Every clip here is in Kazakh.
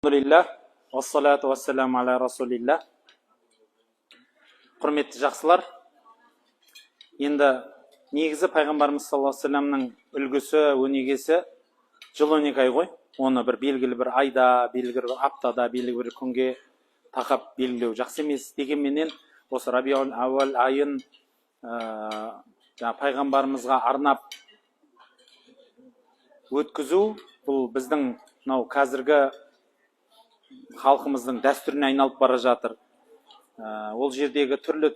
Alhamdulillah, вассалату вассаламу аля расулилlah. Құрметті жақсылар, енді негізі пайғамбарымыз саллаллаху алейхи вассаламның үлгісі, өнегесі жыл 12 ай ғой. Оны бір белгілі бір айда, белгілі бір аптада, белгілі бір күнге тақап белгілеу жақсы емес. Дегенменен осы Рабиул ауал айын пайғамбарымызға арнап өткізу, бұл біздің қазіргі халқымыздың дәстүріне айналып бара жатыр. Ол жердегі түрлі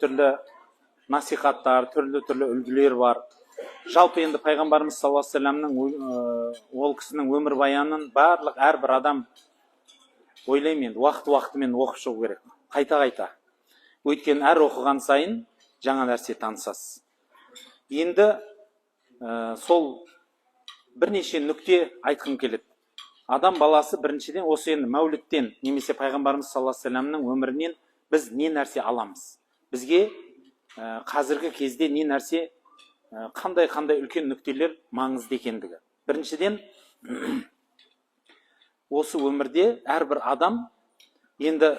насихаттар, түрлі үлгілер бар. Жалпы енді пайғамбарымыз саллаллаху алейхи вассаламның ол кісінің өмір баянын барлық әрбір адам ойлаймын енді уақытымен оқып шығу керек. Қайта. Өйткені әр оқыған сайын жаңа нәрсе танысасыз. Енді сол бірнеше нүкте айтқым келеді. Адам баласы біріншіден осы енді мәуліттен немесе пайғамбарымыз саллаллаху алейхи вассаламның өмірінен біз не нәрсе аламыз? Бізге қазіргі кезде не нәрсе, қандай үлкен нүктелер маңызды екендігі. Біріншіден, осы өмірде әрбір адам енді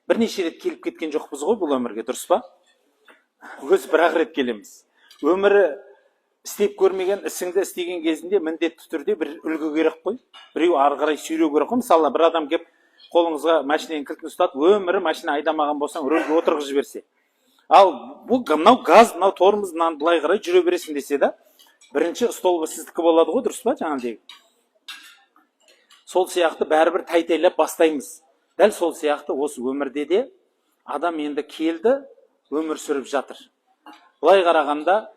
бірнеше рет келіп кеткен жоқпыз ғой бұл өмірге, дұрыс па? Өз бір-ақ рет келеміз. Өмірі істеп көрмеген ісіңді істеген кезінде міндетті түрде бір үлгі керек қой. Біреу ары қарай сүйреу керек қой. Мысалы, бір адам келіп қолыңызға машинаның кілтін ұстатып, өмірі машина айдамаған болсаң, рөлге отырғызып жіберсе. Ал бұл газ, тормоз былай қарай жүре бересің десе да, бірінші столбы сіздікі болады ғой, дұрыс па жаңағыдегі? Сол сияқты бәрібір тайтайлап бастаймыз. Дәл сол сияқты осы өмірде де адам енді келді, өмір сүріп жатыр. Былай қарағанда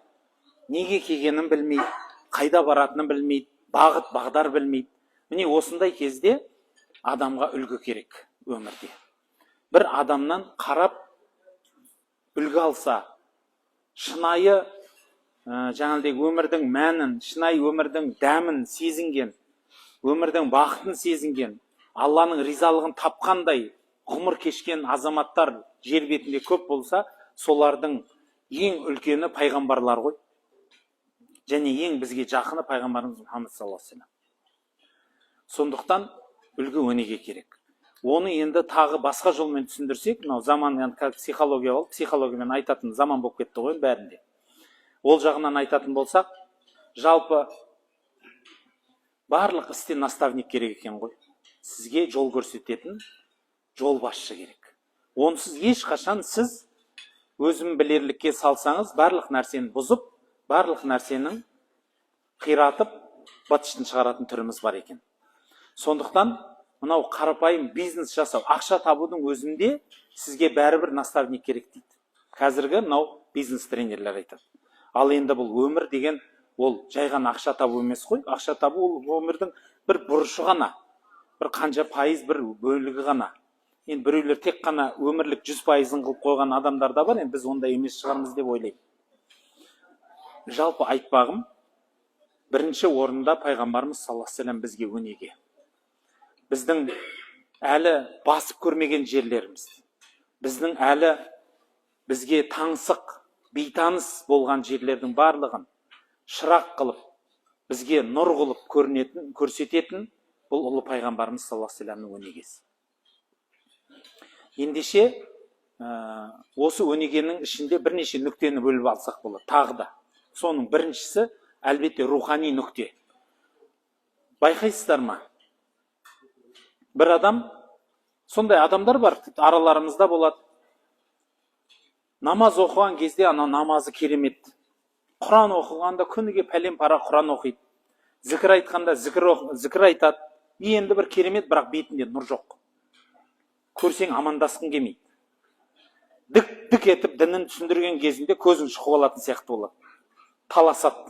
неге келгенін білмейді, қайда баратынын білмейді, бағдар білмейді. Міне осындай кезде адамға үлгі керек өмірде. Бір адамнан қарап үлгі алса, шынайы жаңағыдегі өмірдің мәнін, шынайы өмірдің дәмін сезінген, өмірдің бақытын сезінген, Алланың ризалығын тапқандай ғұмыр кешкен азаматтар жер бетінде көп болса, солардың ең үлкені пайғамбарлар ғой. Және ең бізге жақыны пайғамбарымыз Мұхаммед саллаллаху алейхи вассалам. Сондықтан үлгі өнеге керек. Оны енді тағы басқа жолмен түсіндірсек, заман психология болып, психологиямен айтатын заман болып кетті ғой бәрінде. Ол жағынан айтатын болсақ, жалпы барлық істе наставник керек екен ғой. Сізге жол көрсететін жол басшы керек. Онсыз ешқашан сіз өзім білерлікке салсаңыз, барлық нәрсені бұзып, барлық нәрсенің қиратып, батыштың шығаратын түріміз бар екен. Сондықтан, мынау қарапайым бизнес жасау, ақша табудың өзінде сізге бәрібір наставник керек дейді. Қазіргі бизнес тренерлер айтады. Ал енді бұл өмір деген, ол жайған ақша табу емес қой. Ақша табу ол өмірдің бір бұрышы ғана, бір қанша пайыз бір бөлігі ғана. Енді біреулер тек қана өмірлік 100%-ын қылып қойған адамдар да бар, енді біз ондай емес шығармыз деп ойлаймын. Жалпы айтпағым, бірінші орында пайғамбарымыз саллаллаху алейхи вассалам бізге өнеге. Біздің әлі басып көрмеген жерлеріміз, біздің әлі бізге таңсық, бейтаныс болған жерлердің барлығын шырақ қылып, бізге нұр қылып көрсететін бұл ұлы пайғамбарымыз саллаллаху алейхи вассаламның өнегесі. Ендеше осы өнегенің ішінде бірнеше нүктені бөліп алсақ болады, тағы да. Соның біріншісі әлбетте рухани нүкте. Байқайсыздар ма? Бір адам, сондай адамдар бар, араларымызда болады. Намаз оқыған кезде намазы керемет. Құран оқығанда күніге пәлен пара Құран оқиды. Зікір айтқанда зікір айтады. Енді бір керемет, бірақ бетінде нұр жоқ. Көрсең амандасқың келмейді. Дік етіп дінін түсіндірген кезінде көзің шұқып алатын сияқты болады. Таласады.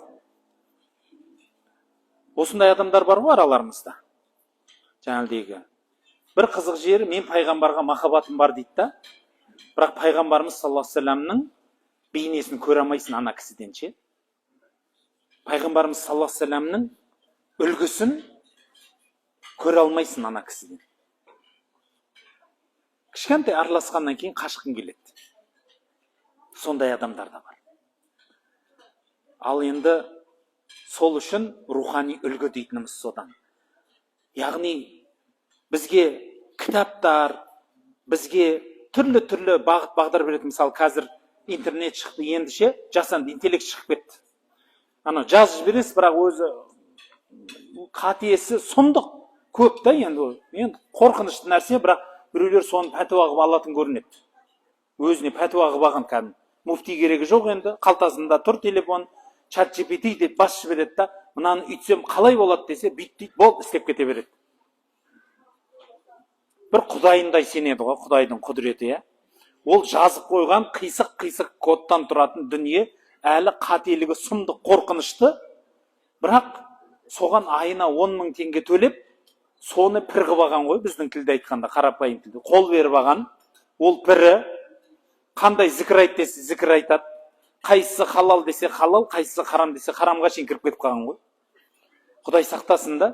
Осындай адамдар бар ғой араларымызда. Жаңағыдегі. Бір қызық жері, мен пайғамбарға махаббатым бар дейді да, бірақ пайғамбарымыз саллаллаху алейхи вассаламның бейнесін көре алмайсың ана кісіден ше. Пайғамбарымыз саллаллаху алейхи вассаламның үлгісін көре алмайсың ана кісіден. Кішкентай араласқаннан кейін қашқың келеді. Сондай адамдар да бар. Ал енді сол үшін рухани үлгі дейтініміз содан. Яғни бізге кітаптар бізге түрлі бағыт бағдар береді. Мысалы қазір интернет шықты, енді ше жасанды интеллект шығып кетті. Ана жазып жібересіз, бірақ өзі қатесі сұмдық көп та, енді қорқынышты нәрсе, бірақ біреулер соны пәтуа қылып алатын көрінеді. Өзіне пәтуа қылып алған кәдімгі. Муфти керегі жоқ, енді қалтасында тұр телефон, чат GPT деп бас жібереді да, мынаны үйтсем қалай болады десе, бүйт дейді, бол, істеп кете береді. Бір құдайындай сенеді ғой, құдайдың құдіреті, Ол жазып қойған қисық кодтан тұратын дүние, әлі қателігі сұмдық, қорқынышты, бірақ соған айына 10.000 теңге төлеп, соны пір қылып алған ғой, біздің тілде айтқанда, қарапайым тілде. Қол беріп алған, ол пірі, қандай зікір айт десе зікір айтады, қайсысы халал десе халал, қайсысы харам десе харамға шейін кіріп кетіп қалған ғой. Құдай сақтасын да.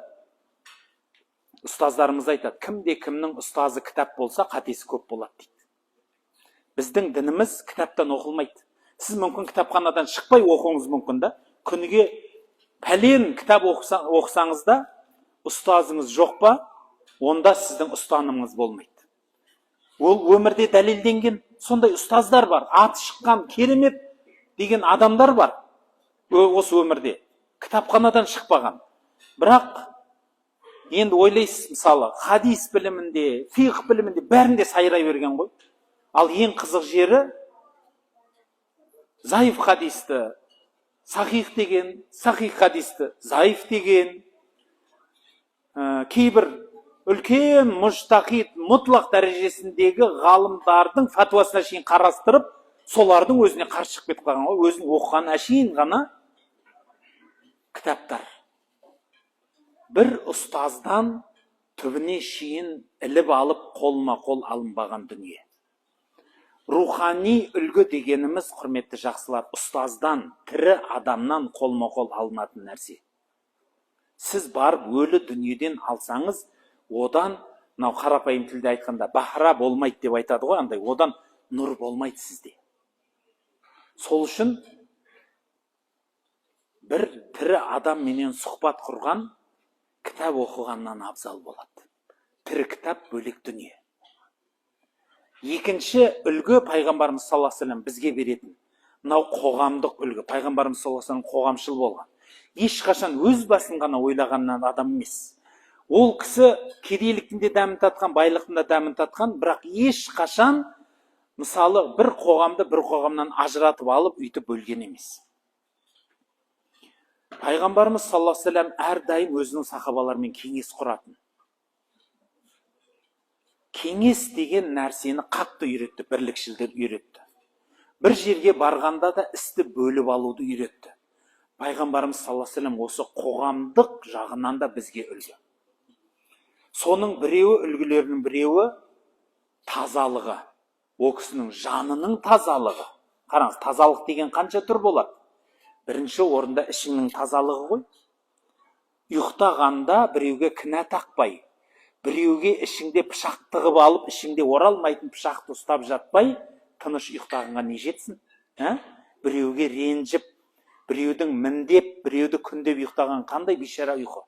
Ұстаздарымыз айтады, кімде кімнің ұстазы кітап болса, қатесі көп болады дейді. Біздің дініміз кітаптан оқылмайды. Сіз мүмкін кітапханадан шықпай оқуыңыз мүмкін да, күніге пәлен кітап оқысаңыз да, ұстазыңыз жоқ па, онда сіздің ұстанымыңыз болмайды. Ол өмірде дәлелденген сондай ұстаздар бар, аты шыққан керемет деген адамдар бар осы өмірде, кітапханадан шықпаған. Бірақ енді ойлайсыз, мысалы, хадис білімінде, фиқ білімінде бәрінде сайрай берген ғой. Ал ең қызық жері заиф хадисті сахих деген, сахих хадисті заиф деген, кейбір үлкен мұжтахид мұтлақ дәрежесіндегі ғалымдардың фатуасына шейін қарастырып, солардың өзіне қарсы шығып кетіп қалған ғой. Өзін оқыған әшейін ғана кітаптар. Бір ұстаздан түбіне шейін іліп алып, қолма-қол алынбаған дүние. Рухани үлгі дегеніміз, құрметті жақсылар, ұстаздан, тірі адамнан қолма-қол алынатын нәрсе. Сіз барып өлі дүниеден алсаңыз, одан, қарапайым тілде айтқанда, бахра болмайды деп айтады ғой, андай, одан нұр болмайды сізде. Сол үшін бір тірі адам менен сұхбат құрған кітап оқығаннан абзал болады. Тірі кітап бөлек дүние. Екінші үлгі пайғамбарымыз саллаллаху алейхи ва саллям бізге беретін. Мынау қоғамдық үлгі. Пайғамбарымыз саллаллаху алейхи ва саллям қоғамшыл болған. Ешқашан өз басын ғана ойлағаннан адам емес. Ол кісі кедейліктің де дәмін татқан, байлықтың да дәмін татқан, бірақ ешқашан мысалы бір қоғамды бір қоғамнан ажыратып алып, үйтіп бөлген емес. Пайғамбарымыз саллаллаху алейхи ва саллям әрдайым өзінің сахабаларымен кеңес құратын. Кеңес деген нәрсені қатты үйретті, бірлікшілдер үйретті. Бір жерге барғанда да істі бөліп алуды үйретті. Пайғамбарымыз саллаллаху алейхи ва саллям осы қоғамдық жағынан да бізге үлгі. Соның үлгілерінің біреуі тазалығы. О кісінің жанының тазалығы. Қараңыз, тазалық деген қанша түр болады? Бірінші орында ішіңнің тазалығы ғой. Ұйықтағанда біреуге кінә тақпай, біреуге ішіңде пышақ тығып алып, ішіңде оралмайтын пышақты ұстап жатпай, тыныш ұйықтағанға не жетсін? Біреуге ренжіп, біреудің міндеп, біреуді күндеп ұйықтаған қандай бейшара ұйқы?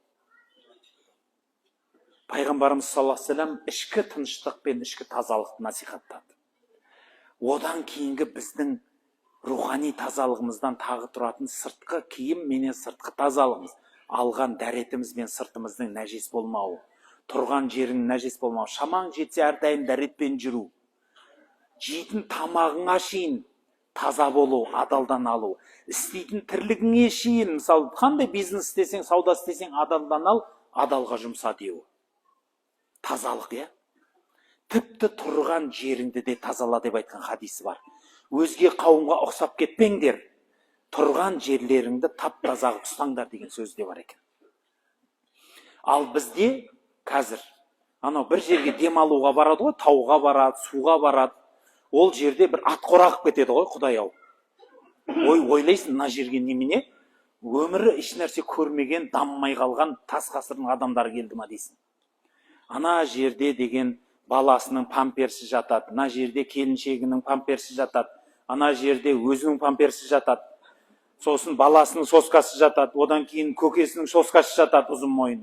Пайғамбарымыз саллаллаху алейхи ва саллям ішкі тыныштық пен ішкі тазалықты насихаттады. Одан кейінгі біздің рухани тазалығымыздан тағы тұратын сыртқы киім менен сыртқы тазалығымыз. Алған дәретіміз бен сыртымыздың нәжес болмауы, тұрған жерінің нәжес болмауы, шамаң жетсе әрдайым дәретпен жүру, жейтін тамағыңа шейін таза болу, адалдан алу, істейтін тірлігіңе шейін, мысалы, қандай бизнес істесең, сауда істесең, адалдан ал, адалға жұмса деуі. Тазалық, Тіпті тұрған жеріңді де тазала деп айтқан хадисі бар. Өзге қауымға ұқсап кетпеңдер, тұрған жерлеріңді тап-таза ұстаңдар деген сөз де бар екен. Ал бізде қазір бір жерге демалуға барады ғой, тауға барады, суға барады. Ол жерде бір ат қорағып кетеді ғой, Құдай ау. Ойлайсың, мына жерге немене? Өмірі еш нәрсе көрмеген, дамымай қалған тас ғасырдың адамдары келді ма дейсің. Ана жерде деген баласының памперсі жатады, ана жерде келіншегінің памперсі жатады, ана жерде өзінің памперсі жатады, сосын баласының соскасы жатады, одан кейін көкесінің соскасы жатады, ұзын мойын.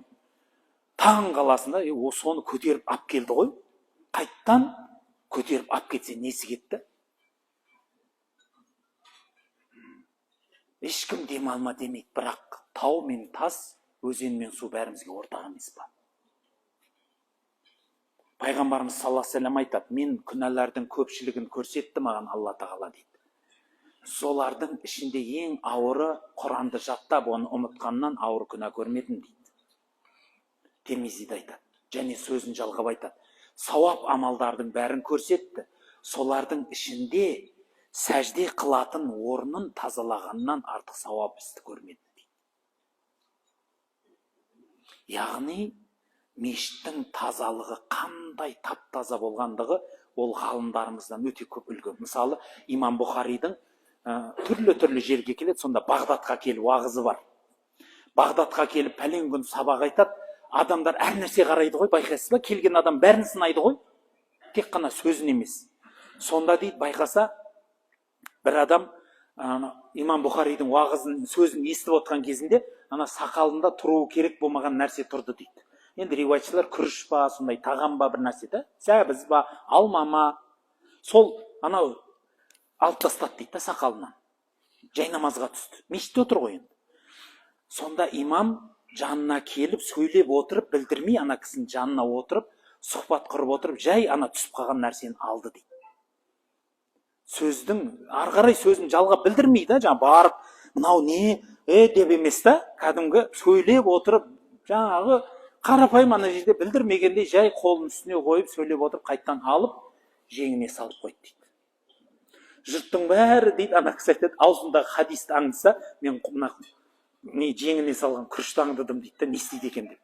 Таң қаласында, соны көтеріп ап келді ғой. қайттан көтеріп алып кетсе несі кетті? Ешкім демалма демейді, бірақ тау мен тас, өзен мен су бәрімізге ортақ емес па? Пайғамбарымыз саллаллаху алейхи вассалам айтады, мен күнәлардың көпшілігін көрсетті маған Алла тағала дейді. Солардың ішінде ең ауыры Құранды жаттап, оны ұмытқаннан ауыр күнә көрмедім дейді. Термизиде айтады. Және сөзін жалғап айтады. Сауап амалдардың бәрін көрсетті. Солардың ішінде сәжде қылатын орнын тазалағаннан артық сауап істі көрмедім дейді. Яғни мешіттің тазалығы қандай тап-таза болғандығы ол ғалымдарымыздан өте көп үлгі. Мысалы, имам Бұхаридің түрлі жерге келеді, сонда Бағдатқа келіп уағызы бар. Бағдатқа келіп пәлен күн сабақ айтады, адамдар әр нәрсе қарайды ғой, байқайсыз ба? Келген адам бәрін сынайды ғой, тек қана сөзін емес. Сонда дейді, байқаса, бір адам имам Бұхаридің уағызын, сөзін естіп отқан кезінде, сақалында тұруы керек болмаған нәрсе тұрды дейді. Енді риуаятшылар күріш па, сондай тағам ба бір нәрсе да, сәбіз ба, алма ма, сол алып тастады дейді сақалынан. Жай намазға түсті. Мешітте отыр ғой енді. Сонда имам жанына келіп, сөйлеп отырып, білдірмей кісінің жанына отырып, сұхбат құрып отырып, жай түсіп қалған нәрсені алды дейді. Сөздің, арғарай сөзін жалғап білдірмей да, барып, мынау не, деп емес та, кәдімгі сөйлеп отырып, жаңағы қарапайым жерде білдірмегенде жай қолын үстіне қойып, сөйлеп отырып, қайттан алып, жеңіне салып қойды дейді. Жұрттың бәрі дейді, кісі айтады, аузындағы хадисті аңдыса, мен жеңіне салған күрішті аңдыдым дейді, не істейді екен деп.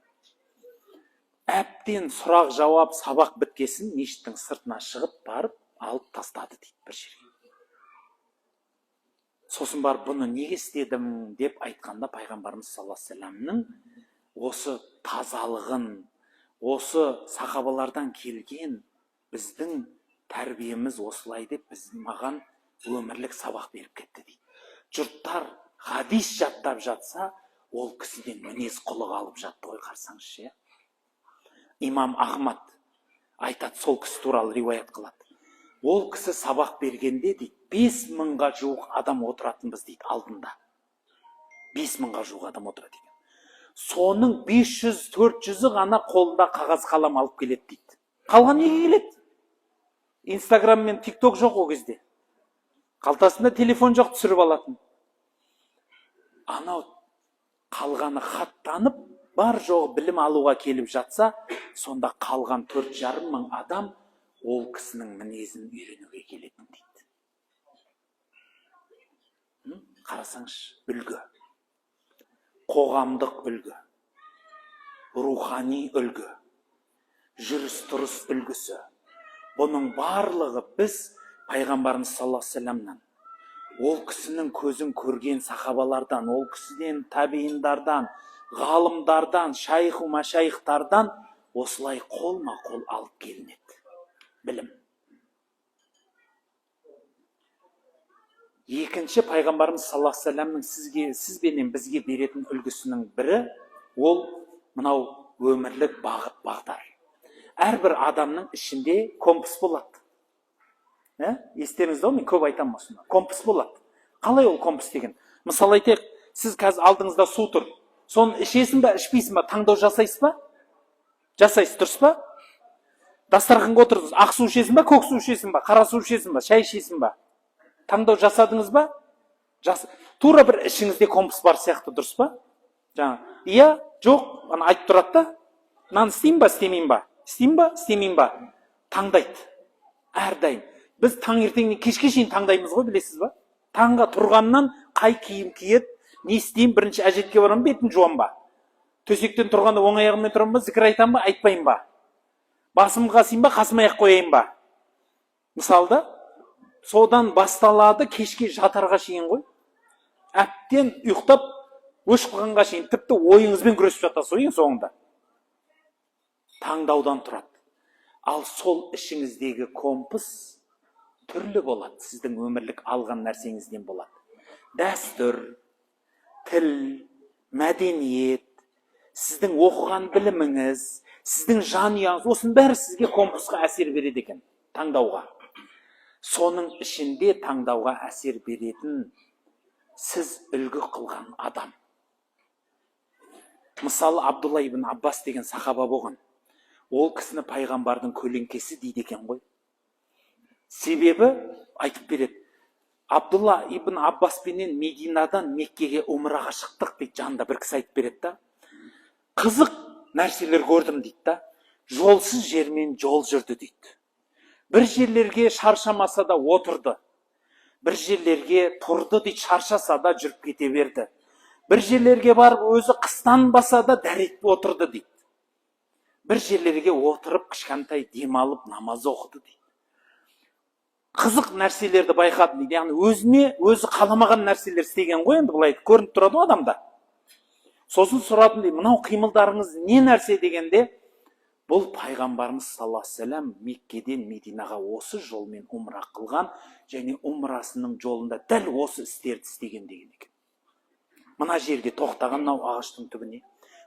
Әбден сұрақ жауап, сабақ біткесін мешіттің сыртына шығып барып, алып тастады дейді бір жерге. Сосын барып, бұны неге істедім деп айтқанда, пайғамбарымыз саллаллаху алейхи вассаламның осы тазалығын, осы сахабалардан келген біздің тәрбиеміз осылай деп маған өмірлік сабақ беріп кетті дейді. Жұрттар хадис жаттап жатса, ол кісіден мінез құлық алып жатты ғой, қарсаңызшы. Имам Ахмад айтады, сол кісі туралы риуаят қылады. Ол кісі сабақ бергенде дейді, 5000-ға жуық адам отыратынбыз дейді алдында. 5000-ға жуық адам отырады екен. Соның 500-400-і ғана қолында қағаз қалам алып келеді дейді. Қалған неге келеді? Инстаграм мен тикток жоқ о кезде. Қалтасында телефон жоқ, түсіріп алатын. Қалғаны хаттанып, бар жоғы білім алуға келіп жатса, сонда қалған 4,5 мың адам ол кісінің мінезін үйренуге келетін дейді. Қарасаңыз, үлгі. Қоғамдық үлгі. Рухани үлгі. Жүріс-тұрыс үлгісі. Бұның барлығы біз пайғамбарымыз саллаллаху алейхи вассаламнан, ол кісінің көзін көрген сахабалардан, ол кісіден табииндардан, ғалымдардан, шайху машайхтардан осылай қолма-қол алып келінеді. Білім. Екінші пайғамбарымыз саллаллаху алейхи вассаламның сізбенен бізге беретін үлгісінің бірі, ол мынау өмірлік бағыт-бағдар. Әрбір адамның ішінде компас болады. Естеріңізде ғой, мен көп айтамын осыны. Компас болады. Қалай ол компас деген? Мысалы айтайық, сіз қазір алдыңызда су тұр. Соны ішесің ба, ішпейсің ба, таңдау жасайсыз ба? Жасайсыз, дұрыс па? Дастарханға отырсыз, ақ су ішесің ба, көк су ішесің ба, қара су ішесің ба, шай ішесің ба? Таңдау жасадыңыз ба? Тура бір ішіңізде компас бар сияқты, дұрыс па? Иә, жоқ, айтып тұрады да, мынаны істеймін ба, істемеймін ба? Істеймін ба, істемеймін ба? Таңдайды. Әрдайым. Біз таңертеңнен кешке шейін таңдаймыз ғой, білесіз ба? Таңға тұрғаннан қай киім киеді, не істеймін, бірінші әжетке барамын, бетін жуам ба? Төсектен тұрғанда оң аяғыммен тұрамын ба, зікір айтамын ба, айтпаймын ба? Басым қасайын ба, қасым аяқ қояйын ба? Мысалда, содан басталады кешке жатарға шейін ғой. Әптен ұйықтап, өш қылғанға шейін, тіпті ойыңызбен күресіп жатасыз ғой соңында. Таңдаудан тұрады. Ал сол ішіңіздегі компас түрлі болады. Сіздің өмірлік алған нәрсеңізден болады. Дәстүр, тіл, мәдениет, сіздің оқыған біліміңіз, сіздің жанұяңыз, осының бәрі сізге компасқа әсер береді екен, таңдауға. Соның ішінде таңдауға әсер беретін сіз үлгі қылған адам. Мысалы, Абдулла ибн Аббас деген сахаба болған. Ол кісіні пайғамбардың көлеңкесі дейді екен ғой. Себебі айтып береді. Абдулла ибн Аббаспенен Мединадан Меккеге умраға шықтық дейді, жанында бір кісі айтып береді да. Қызық нәрселер көрдім дейді да. Жолсыз жермен жол жүрді дейді. Бір жерлерге шаршамаса да отырды. Бір жерлерге тұрды дейді, шаршаса да жүріп кете берді. Бір жерлерге барып өзі қыстанбаса да дәретіп отырды дейді. Бір жерлерге отырып кішкентай демалып намаз оқыды дейді. Қызық нәрселерді байқады дейді. Яғни өзі қаламаған нәрселер істеген ғой, енді былай көрініп тұрады ғой адамда. Сосын сұрадым дейді, мынау қимылдарыңыз не нәрсе дегенде, бұл пайғамбарымыз саллаллаху алейхи вассалам Меккеден Мединаға осы жолмен умра қылған, және умрасының жолында дәл осы істерді істеген деген екен. Мына жерге тоқтаған, мынау ағаштың түбіне,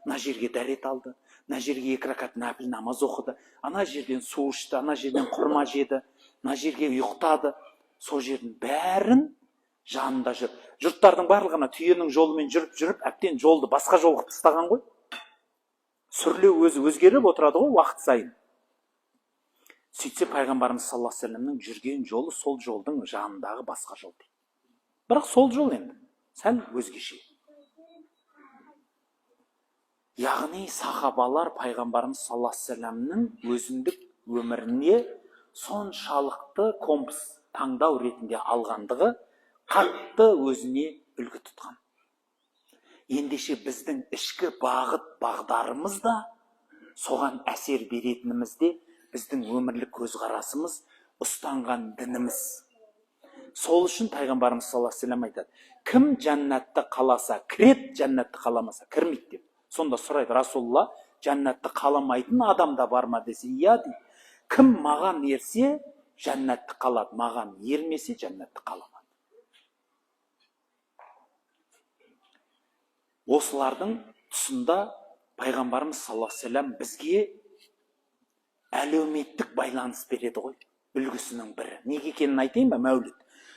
мына жерге дәрет алды, мына жерге 2 ракат нәпіл намаз оқыды, ана жерден су ішті, ана жерден құрма жеді, мына жерге ұйықтады. Сол жердің бәрін жанында жүр. Жұрттардың барлығына түйенің жолымен жүріп, әптен жолды басқа жол қылып тастаған ғой. Сүрлеу өзі өзгеріп отырады ғой уақыт сайын. Сөйтсе пайғамбарымыз саллаллаху алейхи вассаламның жүрген жолы сол жолдың жанындағы басқа жол дейді. Бірақ сол жол енді сәл өзгеше. Яғни сахабалар пайғамбарымыз саллаллаху алейхи вассаламның өзіндік өміріне соншалықты компас таңдау ретінде алғандығы қатты өзіне үлгі тұтқан. Ендеше біздің ішкі бағыт бағдарымыз да соған әсер беретініміз де біздің өмірлік көзқарасымыз, ұстанған дініміз. Сол үшін пайғамбарымыз саллаллаху алейхи вассалам айтады, кім жәннатты қаласа кіреді, жәннатты қаламаса кірмейді деп. Сонда сұрайды Расулалла, жәннатты қаламайтын адамда бар ма десе, иә дейді. Кім маған ерсе, жәннатты қалады, маған ермесе, жәннатты қаламады. Осылардың тұсында пайғамбарымыз саллаллаху алейхи вассалам бізге әлеуметтік байланыс береді ғой, үлгісінің бірі. Неге екенін айтайын ба? Мәуліт.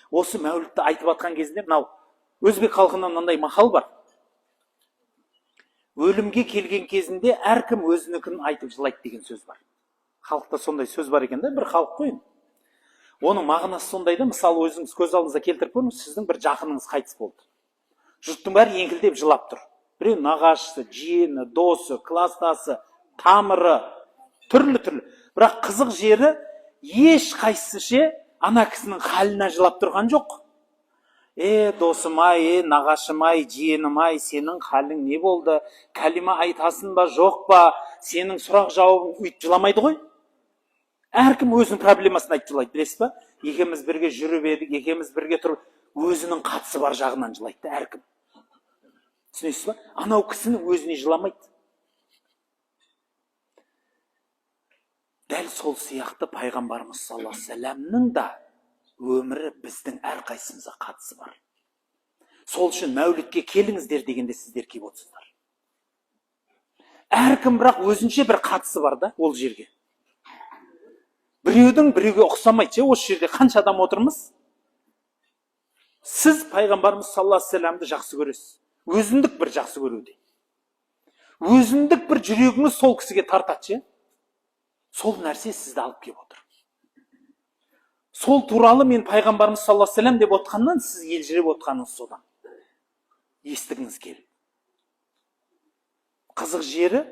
Осы мәулітті айтып атқан кезінде, мынау өзбек халқында мынандай мақал бар. Өлімге келген кезінде әркім өзінікін айтып жылайды деген сөз бар. Халықта сондай сөз бар екен де, бір халық қой. Оның мағынасы сондай да, мысалы өзіңіз көз алдыңызға келтіріп көріңіз, сіздің бір жақыныңыз қайтыс болды. Жұрттың бәрі еңкілдеп жылап тұр. Біреу нағашысы, жиені, досы, кластасы, тамыры, түрлі-түрлі. Бірақ қызық жері, еш қайсысы ана кісінің халына жылап тұрған жоқ. Досым-ай, нағашым-ай, жиенім-ай, сенің халің не болды? Кәлима айтасың ба, жоқ па? Сенің сұрақ жауабың өйтіп жыламайды ғой. Әркім өзінің проблемасын айтып жылайды, білесіз ба? Екеуміз бірге жүріп едік, екеуміз бірге тұрып, өзінің қатысы бар жағынан жылайды әркім. Түсінесіз ба? Анау кісінің өзіне жыламайды. Дәл сол сияқты пайғамбарымыз саллаллаху алейхи вассаламның да өмірі біздің әрқайсымызға қатысы бар. Сол үшін мәулітке келіңіздер дегенде сіздер келіп отырсыздар. Әркім бірақ өзінше бір қатысы бар да ол жерге. Біреудің біреуге ұқсамайды. Осы жерде қанша адам отырмыз? Сіз пайғамбарымыз саллаллаху алейхи вассаламды жақсы көресіз. Өзіндік бір жақсы көруде. Өзіндік бір жүрегіңіз сол кісіге тартады. Сол нәрсе сізді алып келіп отыр. Сол туралы мен пайғамбарымыз саллаллаху алейхи вассалам деп отқаннан сіз елжіреп отқаныңыз содан. Естігіңіз келіп. Қызық жері,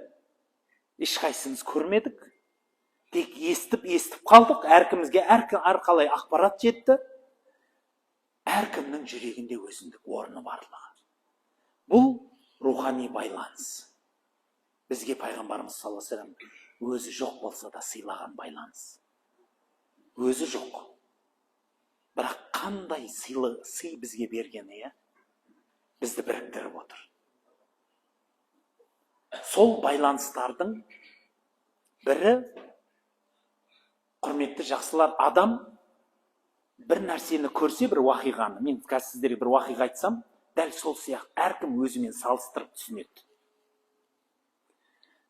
ешқайсымыз көрмедік. Тек естіп қалдық. Әркімізге әрқалай ақпарат жетті. Әркімнің жүрегінде өзіндік орны барлығы. Бұл рухани байланыс. Бізге пайғамбарымыз саллаллаху алейхи вассалам өзі жоқ болса да сыйлаған байланыс. Өзі жоқ. Бірақ қандай сый бізге бергені, бізді біріктіріп отыр. Сол байланыстардың бірі, құрметті жақсылар, адам бір нәрсені көрсе, бір уақиғаны, мен қазір сіздерге бір уақиға айтсам, дәл сол сияқты әркім өзімен салыстырып түсінеді.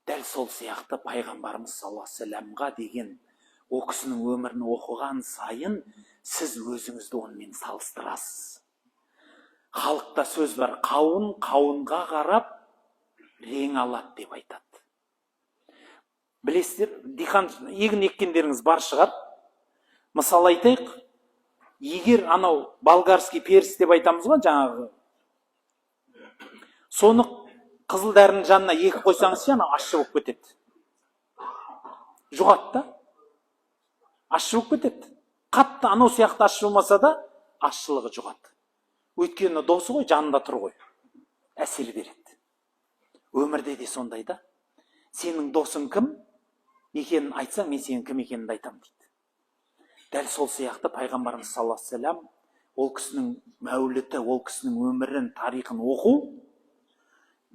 Дәл сол сияқты пайғамбарымыз саллаллаху алейхи вассаламға деген о кісінің өмірін оқыған сайын сіз өзіңізді онымен салыстырасыз. Халықта сөз бар, қауын қауынға қарап рең алады деп айтады. Білесіздер, диқан егін еккендеріңіз бар шығар. Мысал айтайық, егер анау болгарский перец деп айтамыз ғой, жаңағы соны қызыл дәрінің жанына егіп қойсаңыз ше, анау ащы болып кетеді. Жұғады да, ащы болып кетеді. Қатты анау сияқты ащы болмаса да ащылығы жұғады. Өйткені досы ғой, жанында тұр ғой, әсер береді. Өмірде де сондай да. Сенің досың кім екенін айтсаң, мен сенің кім екенін айтамын дейді. Дәл сол сияқты пайғамбарымыз саллаллаху алейхи вассалам, ол кісінің мәуліті, ол кісінің өмірін, тарихын оқу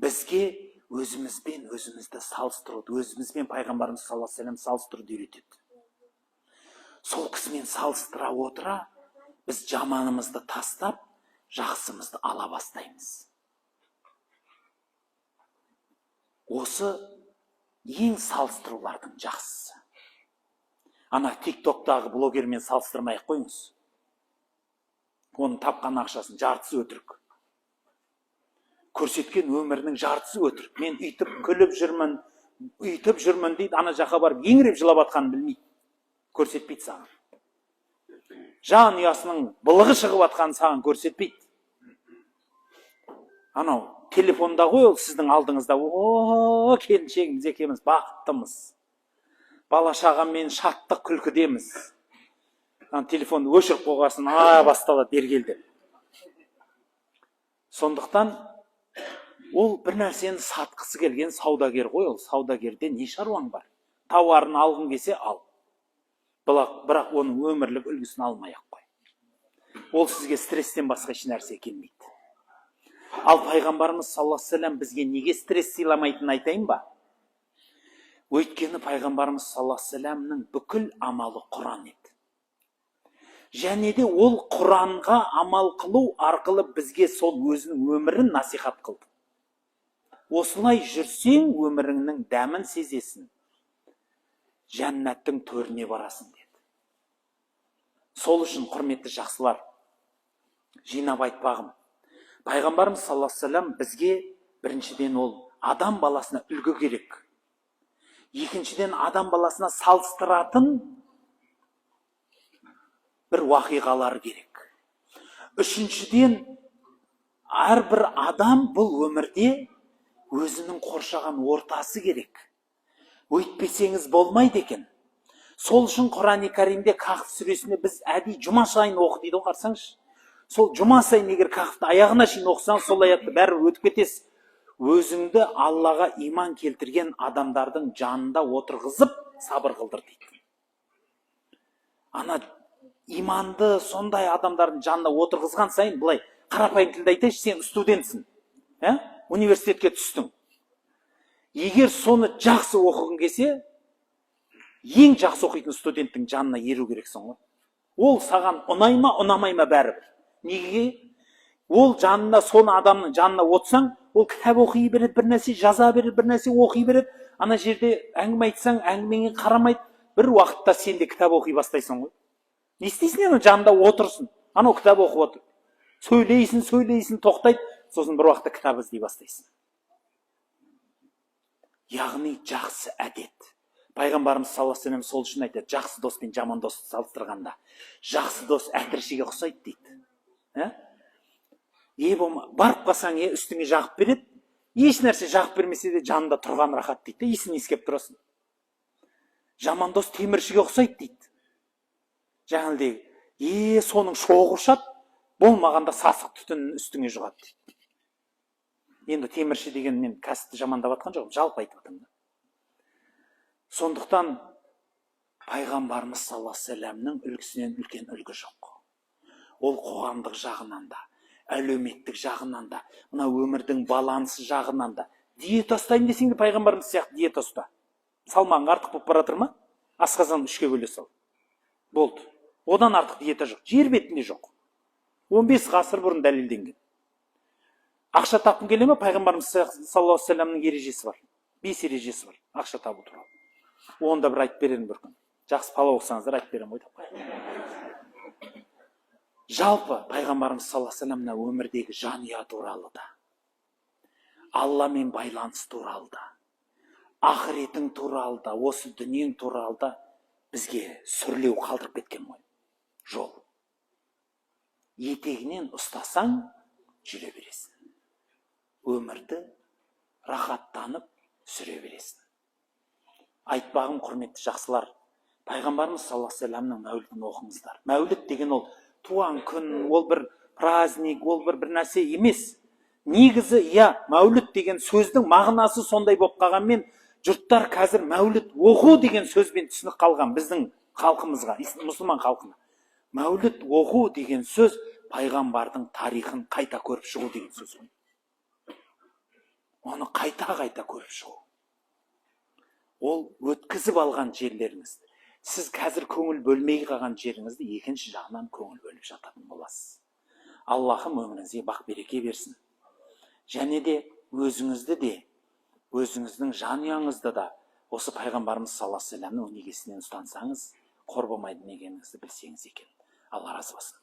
бізге өзімізді салыстыруды, өзімізбен пайғамбарымыз саллаллаху алейхи вассалам салыстыруды үйретеді. Сол кісімен салыстыра отыра, біз жаманымызды тастап, жақсымызды ала бастаймыз. Осы ең салыстырулардың жақсысы. Ана тиктоктағы блогермен салыстырмай-ақ қойыңыз. Оның тапқан ақшасын жартысы өтірік. Көрсеткен өмірінің жартысы өтірік. Мен үйтіп күліп жүрмін дейді, ана жаққа барып еңіреп жылап атқанын білмейді. Көрсетпейді саған. Жан ұясының былығы шығып атқанын саған көрсетпейді. Анау телефонда ғой, ол сіздің алдыңызда, о, келіншегіміз екеуміз бақыттымыз. Бала шағаммен шаттық күлкідеміз. Телефонды өшіріп қойғасын, басталады бергелді. Сондықтан ол бір нәрсені сатқысы келген саудагер ғой, ол саудагерде не шаруаң бар? Тауарын алғың келсе ал. Бірақ оның өмірлік үлгісін алмай-ақ қой. Ол сізге стресстен басқа еш нәрсе келмейді. Ал пайғамбарымыз саллаллаху алейхи вассалам бізге неге стресс сыйламайтынын айтайын ба? Өйткені пайғамбарымыз саллаллаху алейхи вассаламның бүкіл амалы Құран еді. Және де ол Құранға амал қылу арқылы бізге сол өзінің өмірін насихат қылды. Осылай жүрсең, өміріңнің дәмін сезесің. Жәннаттың төріне барасың деді. Сол үшін құрметті жақсылар, жинап айтпағым. Пайғамбарымыз саллаллаху алейхи вассалам бізге біріншіден ол адам баласына үлгі керек. Екіншіден адам баласына салыстыратын бір уақиғалар керек. Үшіншіден әрбір адам бұл өмірде өзінің қоршаған ортасы керек. Өйтпесеңіз болмайды екен. Сол үшін Құран-ы Кәрімде Кахф сүресінде біз әдейі жұма сайын оқы дейді, қарсаңыз. Сол жұма сайын егер Кахфты аяғына шейін оқысаң, сол аятты бәрі өтіп кетесіз. Өзіңді Аллаға иман келтірген адамдардың жанында отырғызып сабыр қылдыр дейді. Ана иманды сондай адамдардың жанында отырғызған сайын, былай қарапайым тілде айтайыншы, сен студентсің, университетке түстің. Егер соны жақсы оқығың келсе, ең жақсы оқитын студенттің жанына еру керексің ғой. Ол саған ұнай ма, ұнамай ма бәрібір. Неге? Ол жанында, соны адамның жанына отырсаң, ол кітап оқи береді, бір нәрсе жаза береді, бір нәрсе оқи береді. Ана жерде әңгіме айтсаң, әңгімеңе қарамайды. Бір уақытта сен де кітап оқи бастайсың ғой. Не істейсің? Ана жанында отырсың. Анау кітап оқып отыр. Сөйлейсің, тоқтайды. Сосын бір уақытта кітап іздей бастайсың. Яғни жақсы әдет. Пайғамбарымыз саллаллаху алейхи вассалам сол үшін айтады, жақсы дос пен жаман досты салыстырғанда, жақсы дос әтіршіге ұқсайды дейді. Барып қалсаң, үстіңе жағып береді, еш нәрсе жағып бермесе де жанында тұрған рахат дейді, иісін иіскеп тұрасың. Жаман дос теміршіге ұқсайды дейді. Жаңағыдай, соның шоғы ұшады, болмағанда сасық түтінін үстіңе жұғады дейді. Енді темірші деген мен кәсіпті жамандап атқан жоқпын, жалпы айтып отырмын. Сондықтан пайғамбарымыз саллаллаху алейхи вассаламның үлгісінен үлкен үлгі жоқ. Ол қоғамдық жағынан да, әлеуметтік жағынан да, мына өмірдің балансы жағынан да. Диета ұстайын десең де пайғамбарымыз сияқты диета ұста. Салмағың артық болып бара жатыр ма? Асқазанды 3-ке бөле сал. Болды. Одан артық диета жоқ. Жер бетінде жоқ. 15 ғасыр бұрын дәлелденген. Ақша тапқың келе ме? Пайғамбарымыз саллаллаху алейхи вассаламның ережесі бар. 5 ережесі бар ақша табу туралы. Оны да бір айтып беремін бір күн. Жақсы палау оқысаңыздар айтып беремін ғой деп. Жалпы пайғамбарымыз саллаллаху алейхи вассалам өмірдегі жанұя туралы да, Алламен байланыс туралы да, ақыретің туралы да, осы дүниең туралы да бізге сүрлеу қалдырып кеткен ғой. Жол. Етегінен ұстасаң, жүре бересің. Өмірді рахаттанып сүре бересің. Айтпағым, құрметті жақсылар, пайғамбарымыз саллаллаху алейхи вассаламның мәулідін оқыңыздар. Мәулід деген ол туған күн, ол бір праздник, ол бір нәрсе емес. Негізі, мәулід деген сөздің мағынасы сондай болып қалғанмен, жұрттар қазір мәулід оқу деген сөзбен түсініп қалған біздің халқымызға, мұсылман халқына. Мәулід оқу деген сөз пайғамбардың тарихын қайта көріп шығу деген сөз. Оны қайта көріп шығу. Ол өткізіп алған жерлеріңізді, сіз қазір көңіл бөлмей қалған жеріңізді екінші жағынан көңіл бөліп жататын боласыз. Аллахым өміріңізге бақ береке берсін. Және де өзіңізді де, өзіңіздің жанұяңызды да осы пайғамбарымыз саллаллаху алейхи вассаламның өнегесінен ұстансаңыз, қор болмайтын екеніңізді білсеңіз екен. Алла разы болсын.